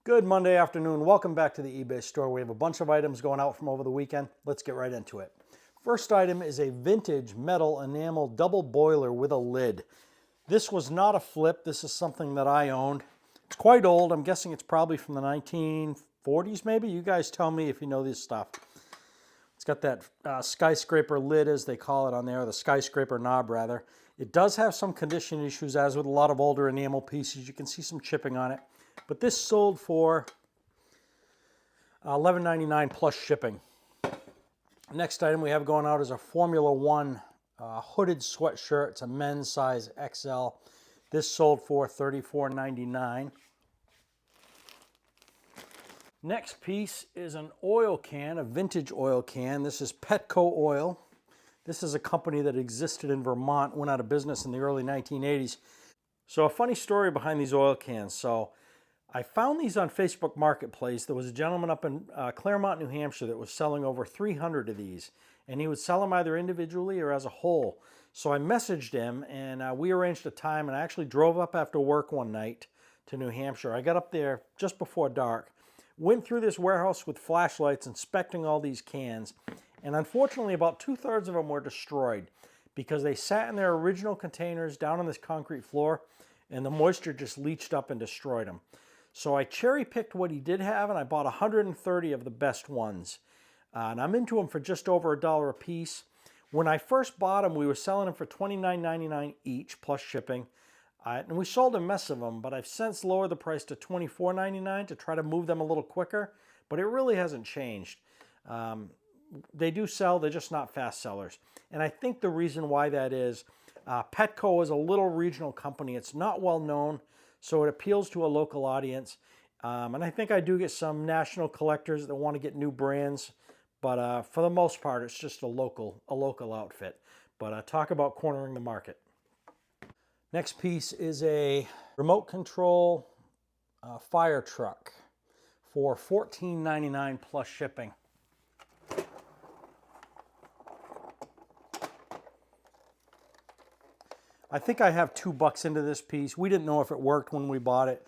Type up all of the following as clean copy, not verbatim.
Good Monday afternoon. Welcome back to the eBay store. We have a bunch of items going out from over the weekend. Let's get right into it. First item is a vintage metal enamel double boiler with a lid. This was not a flip. This is something that I owned. It's quite old. I'm guessing it's probably from the 1940s maybe. You guys tell me if you know this stuff. It's got that skyscraper lid, as they call it on there, the skyscraper knob rather. It does have some condition issues, as with a lot of older enamel pieces. You can see some chipping on it. But this sold for $11.99 plus shipping. Next item we have going out is a Formula One hooded sweatshirt. It's a men's size XL. This sold for $34.99. Next piece is an oil can, a vintage oil can. This is Petco Oil. This is a company that existed in Vermont, went out of business in the early 1980s. So a funny story behind these oil cans. So I found these on Facebook Marketplace. There was a gentleman up in Claremont, New Hampshire that was selling over 300 of these. And he would sell them either individually or as a whole. So I messaged him and we arranged a time, and I actually drove up after work one night to New Hampshire. I got up there just before dark, went through this warehouse with flashlights inspecting all these cans. And unfortunately about 2/3 of them were destroyed because they sat in their original containers down on this concrete floor and the moisture just leached up and destroyed them. So I cherry picked what he did have, and I bought 130 of the best ones. And I'm into them for just over $1 a piece. When I first bought them, we were selling them for $29.99 each plus shipping. And we sold a mess of them, but I've since lowered the price to $24.99 to try to move them a little quicker. But it really hasn't changed. They do sell, they're just not fast sellers. And I think the reason why that is, Petco is a little regional company. It's not well known, so it appeals to a local audience. And I think I do get some national collectors that want to get new brands, but for the most part, it's just a local outfit. But talk about cornering the market. Next piece is a remote control fire truck for $14.99 plus shipping. I think I have $2 into this piece. We didn't know if it worked when we bought it,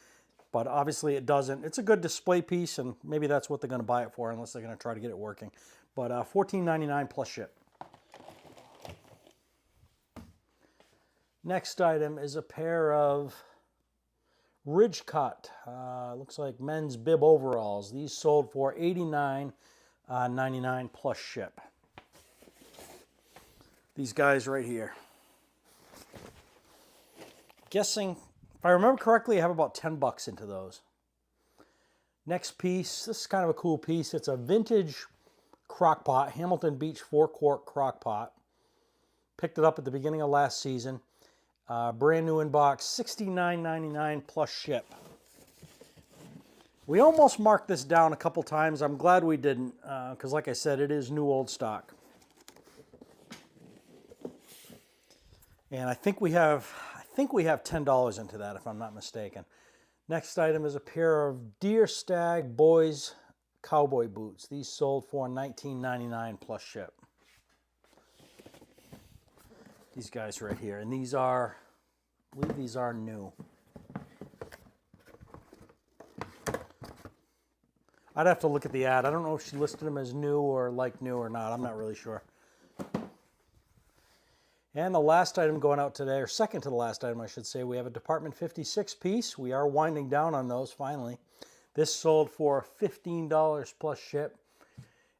but obviously it doesn't. It's a good display piece, and maybe that's what they're going to buy it for, unless they're going to try to get it working. But $14.99 plus ship. Next item is a pair of Ridge Cut, looks like men's bib overalls. These sold for $89.99 plus ship. These guys right here. Guessing, if I remember correctly, I have about $10 into those. Next piece, this is kind of a cool piece. It's a vintage crock pot, Hamilton Beach 4-quart crock pot. Picked it up at the beginning of last season. Brand new in box, $69.99 plus ship. We almost marked this down a couple times. I'm glad we didn't, because like I said, it is new old stock. And I think we have $10 into that, if I'm not mistaken. Next item is a pair of Deer Stag Boys cowboy boots. These sold for $19.99 plus ship. These guys right here, and these are, I believe these are new. I'd have to look at the ad. I don't know if she listed them as new or like new or not. I'm not really sure. And the last item going out today, or second to the last item I should say, we have a Department 56 piece. We are winding down on those finally. This sold for $15 plus ship.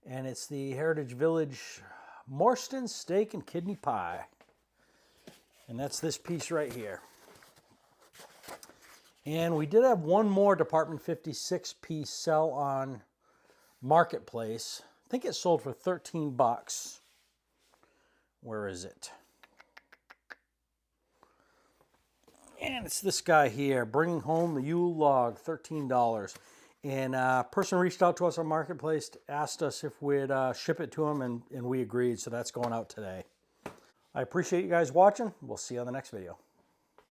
And it's the Heritage Village Morstan Steak and Kidney Pie. And that's this piece right here. And we did have one more Department 56 piece sell on Marketplace. I think it sold for $13. Where is it? And it's this guy here, bringing home the Yule log, $13. And a person reached out to us on Marketplace, asked us if we'd ship it to him, and we agreed, so that's going out today. I appreciate you guys watching. We'll see you on the next video.